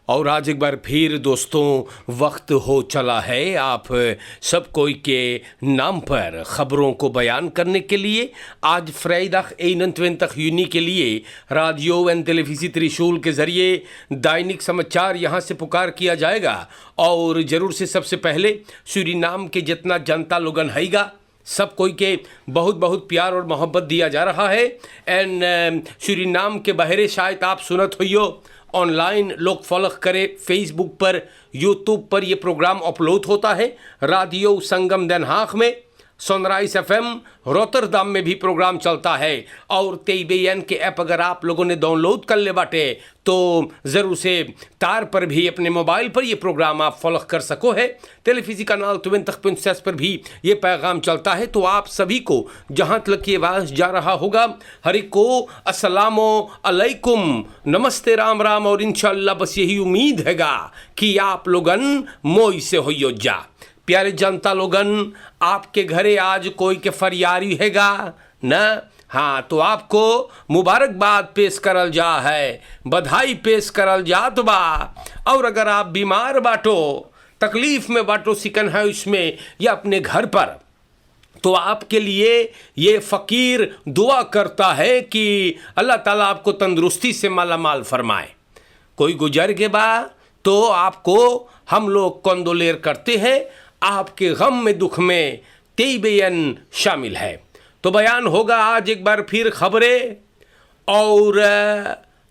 और आज एक बार फिर दोस्तों वक्त हो चला है आप सब कोई के नाम पर ख़बरों को बयान करने के लिए। आज फ्राइडे 21 यूनी के लिए रेडियो एंड टेलीविज़न त्रिशूल के ज़रिए दैनिक समाचार यहाँ से पुकार किया जाएगा। और ज़रूर से सबसे पहले सूरीनाम के जितना जनता लोगन हैगा सब कोई के बहुत बहुत प्यार और मोहब्बत दिया जा रहा है। एंड सूरीनाम के बहरे शायद आप सुनत होइयो ऑनलाइन लोग फॉलो करे, फेसबुक पर, यूट्यूब पर ये प्रोग्राम अपलोड होता है। रेडियो संगम den Haag में, सनराइज FM रोटरडम में भी प्रोग्राम चलता है। और TBN के ऐप अगर आप लोगों ने डाउनलोड कर ले बाटे तो ज़रूर से तार पर भी अपने मोबाइल पर ये प्रोग्राम आप फॉलो कर सको है। टेलीविज़न कनाल 20.6 पर भी ये पैगाम चलता है। तो आप सभी को जहाँ तक ये आवाज़ जा रहा होगा, हरि को अस्सलामो अलैकुम, नमस्ते, राम राम। और इंशाल्लाह बस यही उम्मीद हैगा कि आप लोगन मोई से होइयो जा। प्यारे जनता लोगन, आपके घरे आज कोई के फरियारी हैगा ना? हाँ, तो आपको मुबारकबाद पेश करल जा है, बधाई पेश करल जात बा। और अगर आप बीमार बाटो, तकलीफ़ में बाटो, सिकन है इसमें या अपने घर पर, तो आपके लिए ये फ़कीर दुआ करता है कि अल्लाह ताला आपको तंदुरुस्ती से माला माल फरमाए। कोई गुजर के बा तो आपको हम लोग कंदोलेर करते हैं। आपके गम में दुख में TBN शामिल है। तो बयान होगा आज एक बार फिर खबरें, और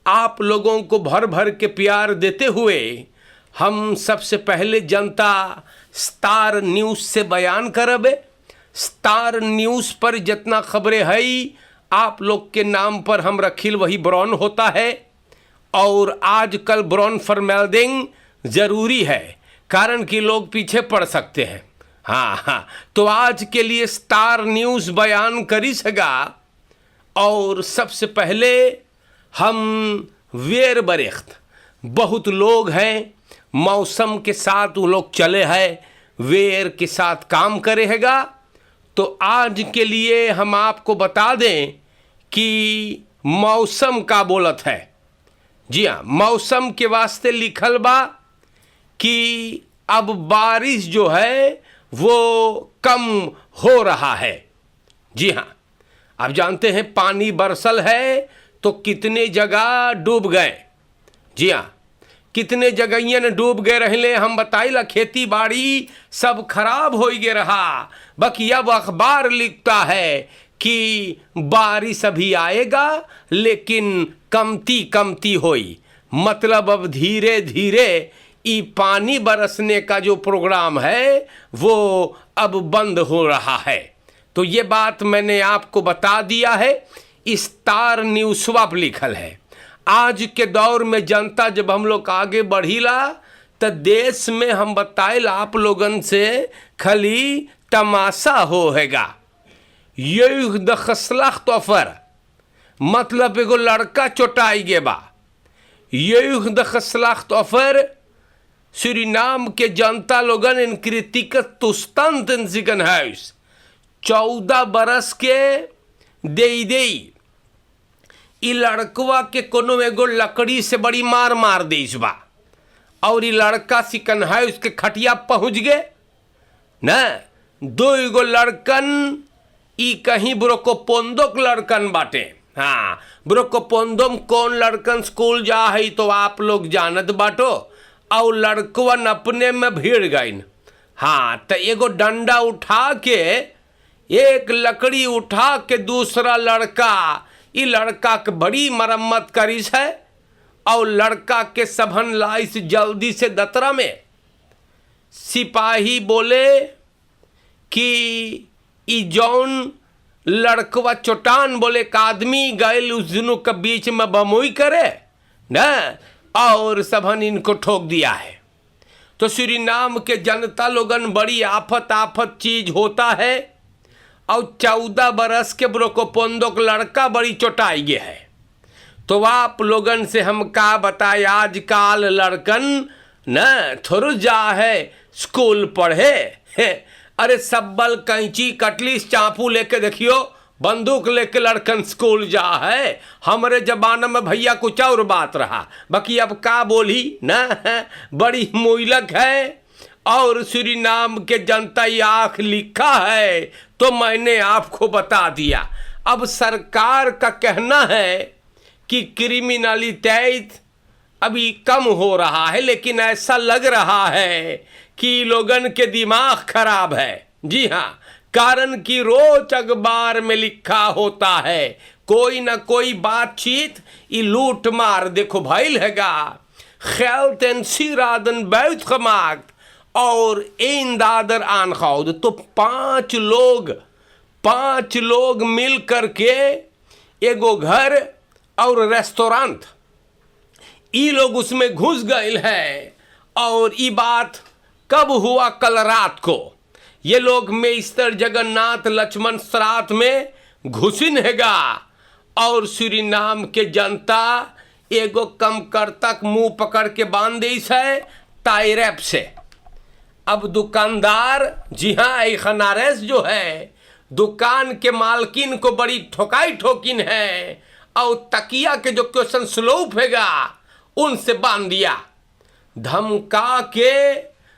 आप लोगों को भर भर के प्यार देते हुए हम सबसे पहले जनता स्टार न्यूज़ से बयान करबे। स्टार न्यूज़ पर जितना खबरें है आप लोग के नाम पर हम रखिल वही ब्रॉन होता है। और आजकल ब्रॉन फॉर्मेल्डिंग ज़रूरी है, कारण कि लोग पीछे पड़ सकते हैं। हाँ, तो आज के लिए स्टार न्यूज़ बयान करी सका। और सबसे पहले हम वेर बरेख्त, बहुत लोग हैं मौसम के साथ वो लोग चले हैं, वेर के साथ काम करे हैगा। तो आज के लिए हम आपको बता दें कि मौसम का बोलत है। जी हाँ, मौसम के वास्ते लिखल बा कि अब बारिश जो है वो कम हो रहा है। जी हाँ, आप जानते हैं पानी बरसल है तो कितने जगह डूब गए। जी हाँ, कितने जगहियन डूब गए रहले, हम बताइला खेती बाड़ी सब खराब हो गए रहा। बाकी अब अखबार लिखता है कि बारिश अभी आएगा लेकिन कमती कमती होई। मतलब अब धीरे धीरे ये पानी बरसने का जो प्रोग्राम है वो अब बंद हो रहा है। तो ये बात मैंने आपको बता दिया है। स्टार न्यूज़ पर लिखल है। आज के दौर में जनता जब हम लोग आगे बढ़ीला तो देश में हम बताइल आप लोगन से खाली तमाशा होएगा। ये दखसलाख तोफर मतलब एगो लड़का चोटाई गे बा। ये दखसलाख तोफर सूरीनाम के जनता लोगन इन कृतिक तुस्तन सिकन है 14 बरस के दे ई लड़कवा के कोनो एगो लकड़ी से बड़ी मार मार देस बा। और ई लड़का सिकन है उसके खटिया पहुँच गए न। दो एगो लड़कन ई कहीं ब्रोकोपोंदो लड़कन बाटे। हाँ, ब्रोकोपोंदो में कौन लड़कन स्कूल जा है तो आप लोग जानत बाटो। और लड़कवन अपने में भीड़ गईन। हाँ, तो एगो डंडा उठा के, एक लकड़ी उठा के दूसरा लड़का, ये लड़का के बड़ी मरम्मत करीस है। और लड़का के सबन लाइस जल्दी से दतरा में। सिपाही बोले कि ई जौन लड़कवा चोटान बोले एक आदमी गए उस दोनों के बीच में बमुई करे न, और सबन इनको ठोक दिया है। तो सूरीनाम के जनता लोगन बड़ी आफत आफत चीज होता है। और 14 बरस के ब्रोकोपोंदो लड़का बड़ी चोटाई गया है। तो आप लोगन से हम का बताए, आजकल लड़कन न थोड़ा जा है स्कूल पढ़े। अरे सब्बल कैंची कटली चापू लेके देखियो बंदूक लेके लड़कन स्कूल जा है। हमरे जमाना में भैया कुछ और बात रहा, बाकी अब का बोली ना, बड़ी मुइलक है। और सूरीनाम के जनता आँख लिखा है तो मैंने आपको बता दिया। अब सरकार का कहना है कि क्रिमिनलिटी अभी कम हो रहा है, लेकिन ऐसा लग रहा है कि लोगन के दिमाग खराब है। जी हाँ, कारण कि रोज अखबार में लिखा होता है कोई ना कोई बातचीत, ये लूट मार देखो भइल हैगा। geld en sieraden buitgemaakt और een dader aangehouden। तो पांच लोग मिल करके एगो घर और रेस्टोरेंट, ये लोग उसमें घुस गए हैं। और ये बात कब हुआ? कल रात को। ये लोग मेस्टर जगन्नाथ लक्ष्मण श्राद्ध में घुसिन हैगा और सूरीनाम के जनता एगो कम करतक मुंह पकड़ के बांध दीस है टाइरैप से। अब दुकानदार, जी हाँ, एक नारेस जो है दुकान के मालकिन को बड़ी ठोकिन है और तकिया के जो क्वेश्चन स्लोप हैगा उनसे बांध दिया, धमका के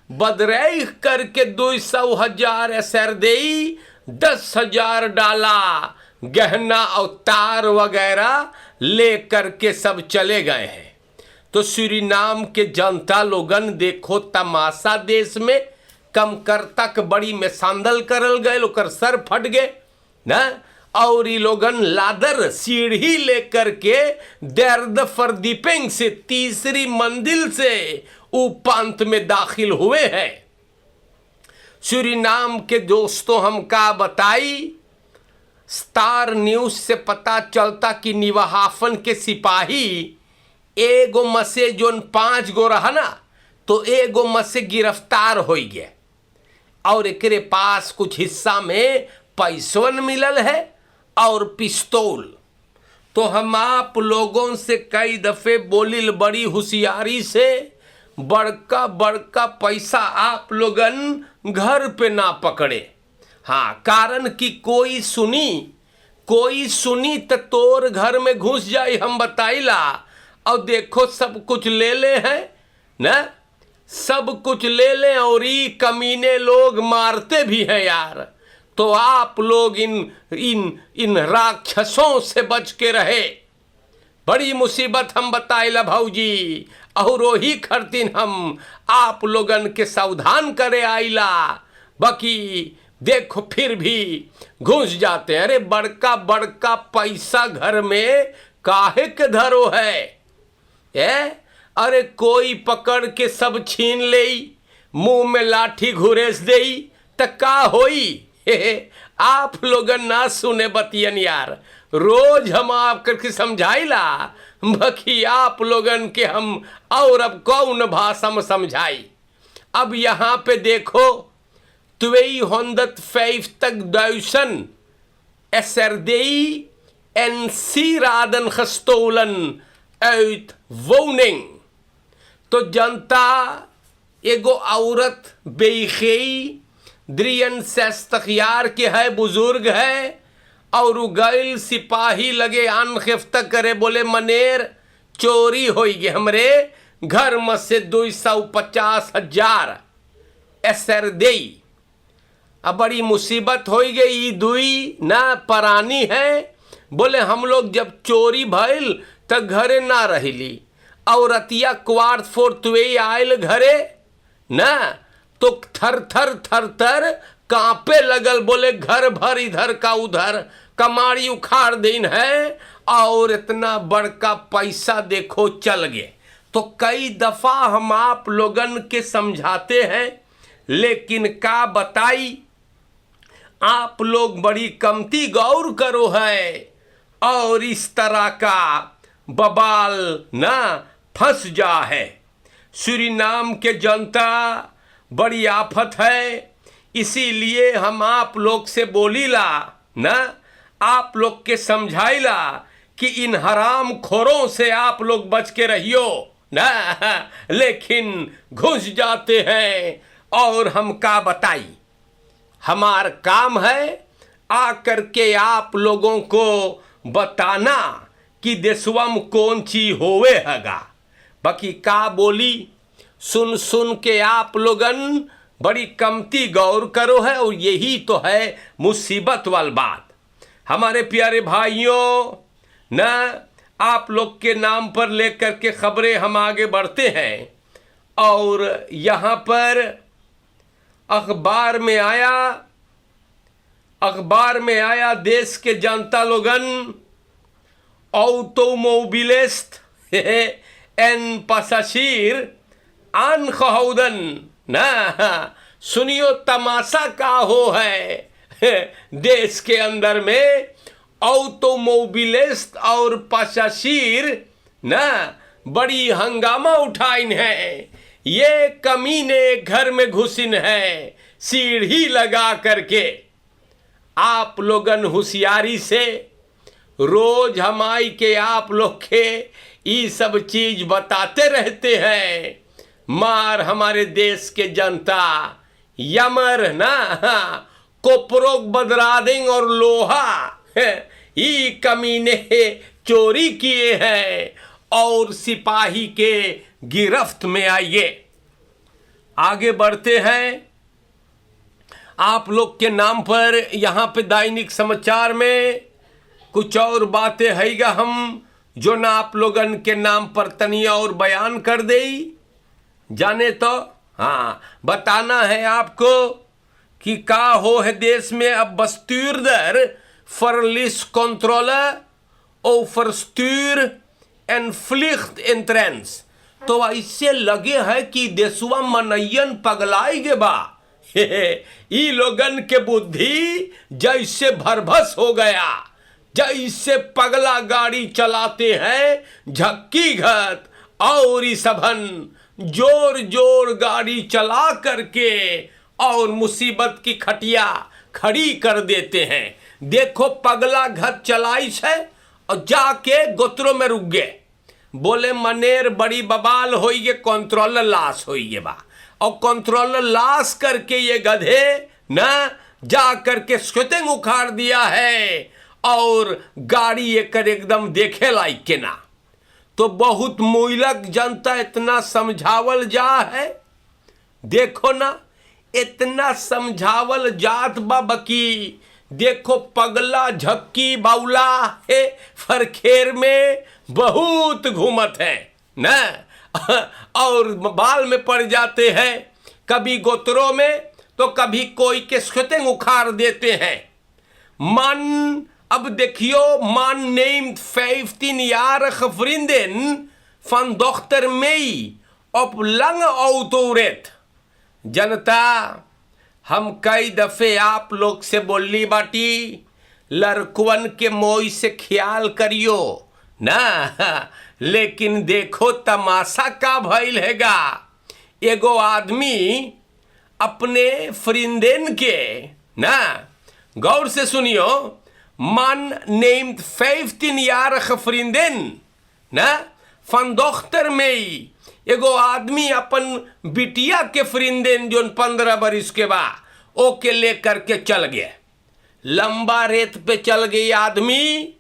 बदरेख करके 200,000 एसर देई, 10,000 डाला गहना और तार वगैरह ले करके सब चले गए हैं। तो सूरीनाम के जनता लोगन देखो तमाशा, देश में कम करतक बड़ी में सांदल करल गए, ओकर सर फट गए ना। और ये लोगन लादर सीढ़ी लेकर के दर्द फरदीपिंग से तीसरी मंजिल से उपांत में दाखिल हुए हैं। सूरीनाम के दोस्तों हम का बताई, स्टार न्यूज से पता चलता कि निवाहाफन के सिपाही एगो मसे जोन 5 गो रहा ना, तो एगो मसे गिरफ्तार हो गए और एकरे पास कुछ हिस्सा में पैसवन मिलल है और पिस्तौल। तो हम आप लोगों से कई दफे बोलिल बड़ी होशियारी से, बड़का बड़का पैसा आप लोगन घर पे ना पकड़े। हाँ, कारण कि कोई सुनी तो तोर घर में घुस जाए, हम बताइला। और देखो सब कुछ ले ले हैं ना, सब कुछ ले ले और ये कमीने लोग मारते भी हैं यार। तो आप लोग इन राक्षसों से बच के रहे। बड़ी मुसीबत हम बताइला भौजी, और वही खरतिन हम आप लोगन के सावधान करे आइला। बाकी देखो फिर भी घुस जाते हैं। अरे बड़का बड़का पैसा घर में काहे के धरो है? अरे कोई पकड़ के सब छीन ले, मुंह में लाठी घुरेस दे तो का होई? आप लोगन ना सुने बतियन यार, रोज हम आप करके समझाइला, बाकी आप लोगन के हम और अब कौन भाषा में समझाई। अब यहाँ पे देखो 250.000 SRD en sieraden gestolen uit woning। तो जनता एगो औरत बेखई 63 के है, बुजुर्ग है, और गैल सिपाही लगे अनखिफ्त करे, बोले मनेर चोरी हो गए हमरे घर में से 250,000 एसर दे। अब बड़ी मुसीबत हो गई, दुई ना परानी है। बोले हम लोग जब चोरी भइल तो घरे ना रहिली, और रतिया क्वार्ट फोर्थ आयल घरे ना, तो थर थर कांपे लगल। बोले घर भर इधर का उधर कमाड़ी उखाड़ दिन है, और इतना बड़का पैसा देखो चल गए। तो कई दफा हम आप लोगन के समझाते हैं, लेकिन का बताई, आप लोग बड़ी कमती गौर करो है और इस तरह का बबाल ना फंस जा है। सूरीनाम के जनता बड़ी आफत है, इसीलिए हम आप लोग से बोलीला ना, आप लोग के समझाइला कि इन हराम खोरों से आप लोग बच के रहियो ना, लेकिन घुस जाते हैं। और हम का बताई, हमार काम है आकर के आप लोगों को बताना कि देशवा में कौन चीज होवे हैगा। बाकी का बोली सुन सुन के आप लोगन बड़ी कमती गौर करो है, और यही तो है मुसीबत वाली बात। हमारे प्यारे भाइयों, न आप लोग के नाम पर लेकर के खबरें हम आगे बढ़ते हैं। और यहाँ पर अखबार में आया देश के जनता लोगन ऑटोमोबिलिस्ट एन पासाशीर अनखहौदन ना, सुनियो तमाशा का हो है देश के अंदर में ऑटोमोबिलिस्ट और पासाशीर ना बड़ी हंगामा उठाइन है। ये कमीने घर में घुसिन है सीढ़ी लगा करके। आप लोगन होशियारी से रोज हमाई के आप लोग के ये सब चीज बताते रहते हैं। मार हमारे देश के जनता यमर ना कोपरोग बदरादिंग और लोहा ये कमीने चोरी किए हैं और सिपाही के गिरफ्त में आइए। आगे बढ़ते हैं। आप लोग के नाम पर यहाँ पे दैनिक समाचार में कुछ और बातें हैगा, हम जो ना आप लोगन के नाम पर तनिया और बयान कर दे जाने तो हाँ बताना है आपको कि का हो है देश में। अब bestuurder verlies controle over stuur en vluchtintrens। तो ऐसे लगे है कि देशवा मनयन पगलाई गे बा ई लोगन के बुद्धि जैसे भरभस हो गया, जैसे पगला गाड़ी चलाते हैं झक्की घत और ई सबन जोर जोर गाड़ी चला करके और मुसीबत की खटिया खड़ी कर देते हैं। देखो पगला घत चलाई है और जाके गोत्रों में रुक गए। बोले मनेर बड़ी बबाल होई गे, कंट्रोल लाश होई गे बा, और कंट्रोल लाश करके ये गधे ना जा करके स्कूटिंग उखाड़ दिया है और गाड़ी एकर एकदम देखे लायक के ना। तो बहुत मुइलक जनता इतना समझावल जा है, देखो ना इतना समझावल जात बा बकी देखो पगला झक्की बाउला है फरखेर में बहुत घूमत है ना और बाल में पड़ जाते हैं, कभी गोत्रों में तो कभी कोई के स्कूटिंग उखाड़ देते हैं। मन अब देखियो man neemt 15-jarige vriendin van dochter mee op lange autorit। जनता हम कई दफे आप लोग से बोली बाटी लड़कवन के मोई से ख्याल करियो ना, लेकिन देखो तमाशा का भइल हैगा। एगो आदमी अपने फ्रिंदेन के ना गौर से सुनियो man neemt 15-jarige vriendin ना van dochter mee। एगो आदमी अपन बिटिया के फ्रिंदेन जोन 15 बरिस के बा ओके लेकर के चल गए, लंबा रेत पे चल गई आदमी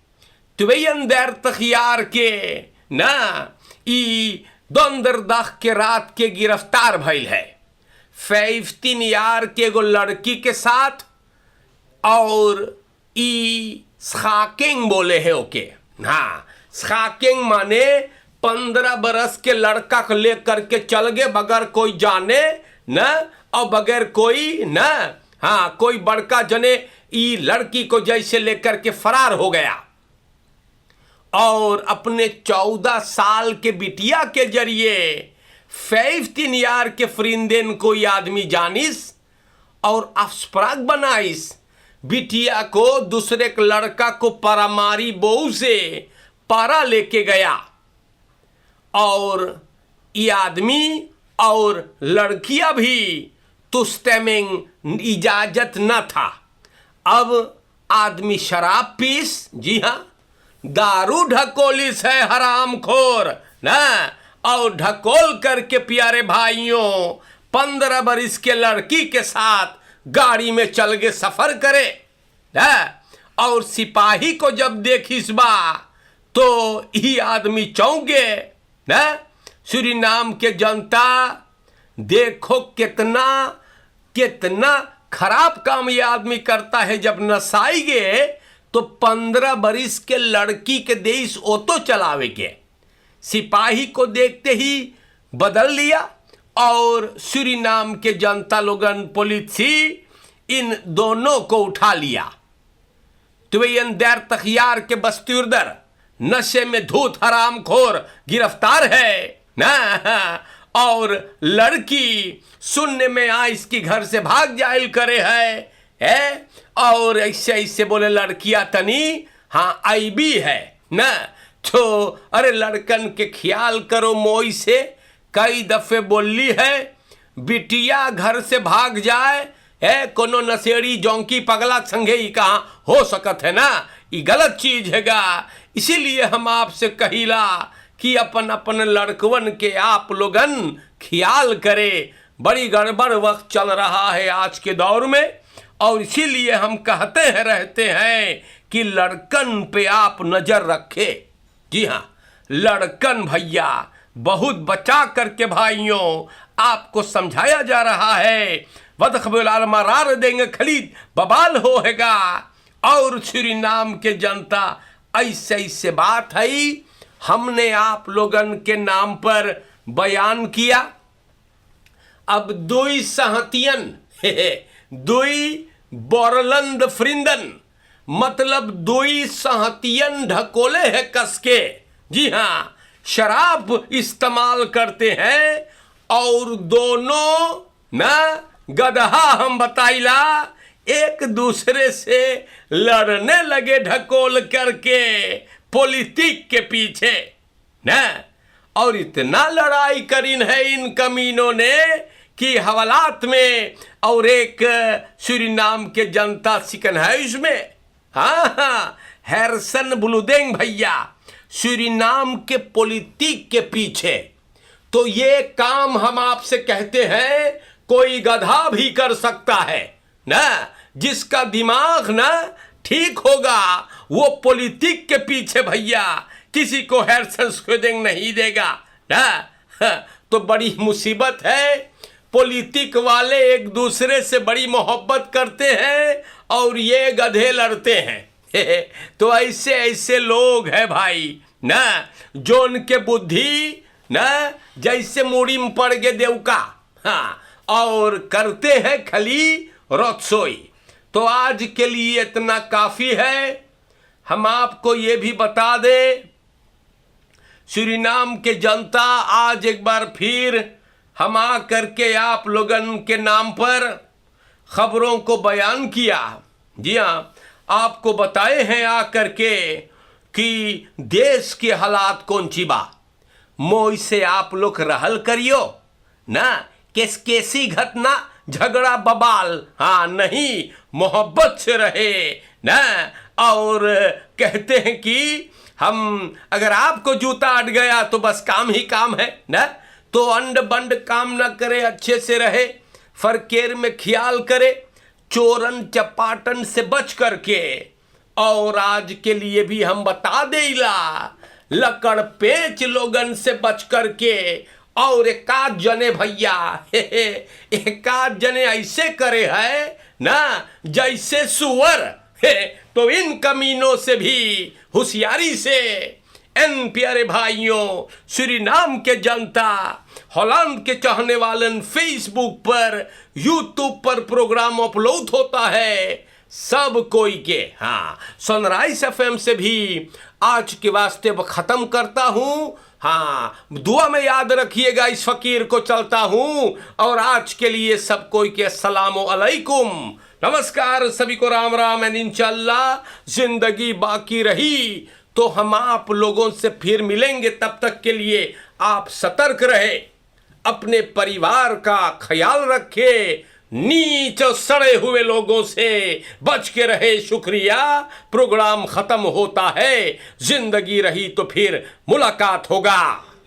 32 jaar के ना ई donderdag के रात के गिरफ्तार भइल है 15 jaar के एगो लड़की के साथ। और ई स्काकिंग बोले है ओके, हाँ स्काकिंग माने 15 बरस के लड़का को लेकर के चल गए बगैर कोई जाने न और बगैर कोई न, हाँ कोई बड़का जने ई लड़की को जैसे लेकर के फरार हो गया। और अपने 14 साल के बिटिया के जरिए 15 jaar के फ्रिंदेन कोई आदमी जानिस और अफस्पराग बनाइस बिटिया को दूसरे के लड़का को परामारी बहू से पारा लेके गया। और ये आदमी और लड़कियां भी तुस्तेमिंग इजाजत न था। अब आदमी शराब पीस, जी हाँ दारू ढकोलिस है हरामखोर ना, और ढकोल करके प्यारे भाइयों 15 बरिस के लड़की के साथ गाड़ी में चल के सफर करे है। और सिपाही को जब देखिस बा तो ये आदमी चौंके ना। सूरीनाम के जनता देखो कितना कितना खराब काम ये आदमी करता है। जब नसाई गए तो 15 बरिस के लड़की के देश ऑटो चलावे के, सिपाही को देखते ही बदल लिया। और सूरीनाम के जनता लोगन पुलिस इन दोनों को उठा लिया। तुवेयन देर तखियार के बस्तूरदर नशे में धूत हरामखोर गिरफ्तार है ना। और लड़की सुनने में आ इसकी घर से भाग जाइल करे है। और ऐसे ऐसे बोले लड़कियां तनी हाँ आई भी है ना। तो अरे लड़कन के ख्याल करो, मोई से कई दफे बोली है बिटिया घर से भाग जाए है कोनो नशेड़ी जोंकी पगला संगे ही कहाँ हो सकत है ना। ये गलत चीज हैगा। इसीलिए हम आपसे कहिला कि अपन अपन लड़कवन के आप लोगन ख्याल करे। बड़ी गड़बड़ वक्त चल रहा है आज के दौर में, और इसीलिए हम कहते हैं रहते हैं कि लड़कन पे आप नजर रखे। जी हाँ, लड़कन भैया बहुत बचा करके भाइयों आपको समझाया जा रहा है। वदखबुल मरार देंगे खलीद बबाल होएगा। और सूरीनाम के जनता ऐसे ऐसे बात है हमने आप लोगन के नाम पर बयान किया। अब दुई सहतियन दुई बोरलंद फ्रिंदन मतलब दुई सहतियन ढकोले है कसके। जी हाँ, शराब इस्तेमाल करते हैं और दोनों ना गदहा हम बताइला एक दूसरे से लड़ने लगे ढकोल करके पॉलिटिक के पीछे ना। और इतना लड़ाई करीन है इन कमीनों ने कि हवालात में और एक सूरीनाम के जनता सिकन है इसमें। हाँ, हैरसन बुलुदेंग भैया सूरीनाम के पॉलिटिक के पीछे। तो ये काम हम आपसे कहते हैं कोई गधा भी कर सकता है ना। जिसका दिमाग ना ठीक होगा वो पॉलिटिक के पीछे भैया किसी को हैरसन नहीं देगा ना। तो बड़ी मुसीबत है। पॉलिटिक वाले एक दूसरे से बड़ी मोहब्बत करते हैं और ये गधे लड़ते हैं। तो ऐसे ऐसे लोग हैं भाई ना जो उनके बुद्धि ना जैसे मूड़ी में पड़ गए देवका। हाँ, और करते हैं खली रसोई। तो आज के लिए इतना काफी है। हम आपको ये भी बता दें सूरीनाम के जनता आज एक बार फिर हम आ करके आप लोगन के नाम पर खबरों को बयान किया। जी हाँ, आपको बताए हैं आ करके कि देश के हालात कौन सी बा। मोई से आप लोग रहल करियो ना। कैसी घटना झगड़ा बबाल हाँ नहीं, मोहब्बत से रहे ना। और कहते हैं कि हम अगर आपको जूता अट गया तो बस काम ही काम है ना। तो अंड बंड काम ना करे, अच्छे से रहे, फरकेर में ख्याल करे, चोरन चपाटन से बच करके। और आज के लिए भी हम बता देला लकड़ पेच लोगन से बच करके। और एकाध जने भैया एकाध जने ऐसे करे है ना जैसे सुअर। तो इन कमीनों से भी होशियारी से एन प्यारे भाइयों सूरीनाम के जनता हॉलैंड के चाहने वालन फेसबुक पर यूट्यूब पर प्रोग्राम अपलोड होता है सब कोई के। हाँ, सनराइज एफएम से भी आज के वास्ते खत्म करता हूं। हाँ, दुआ में याद रखिएगा इस फकीर को चलता हूं। और आज के लिए सब कोई के अस्सलामु अलैकुम, नमस्कार, सभी को राम राम। एंड इंशाल्लाह जिंदगी बाकी रही तो हम आप लोगों से फिर मिलेंगे। तब तक के लिए आप सतर्क रहे, अपने परिवार का ख्याल रखे, नीच सड़े हुए लोगों से बच के रहे। शुक्रिया। प्रोग्राम खत्म होता है, जिंदगी रही तो फिर मुलाकात होगा।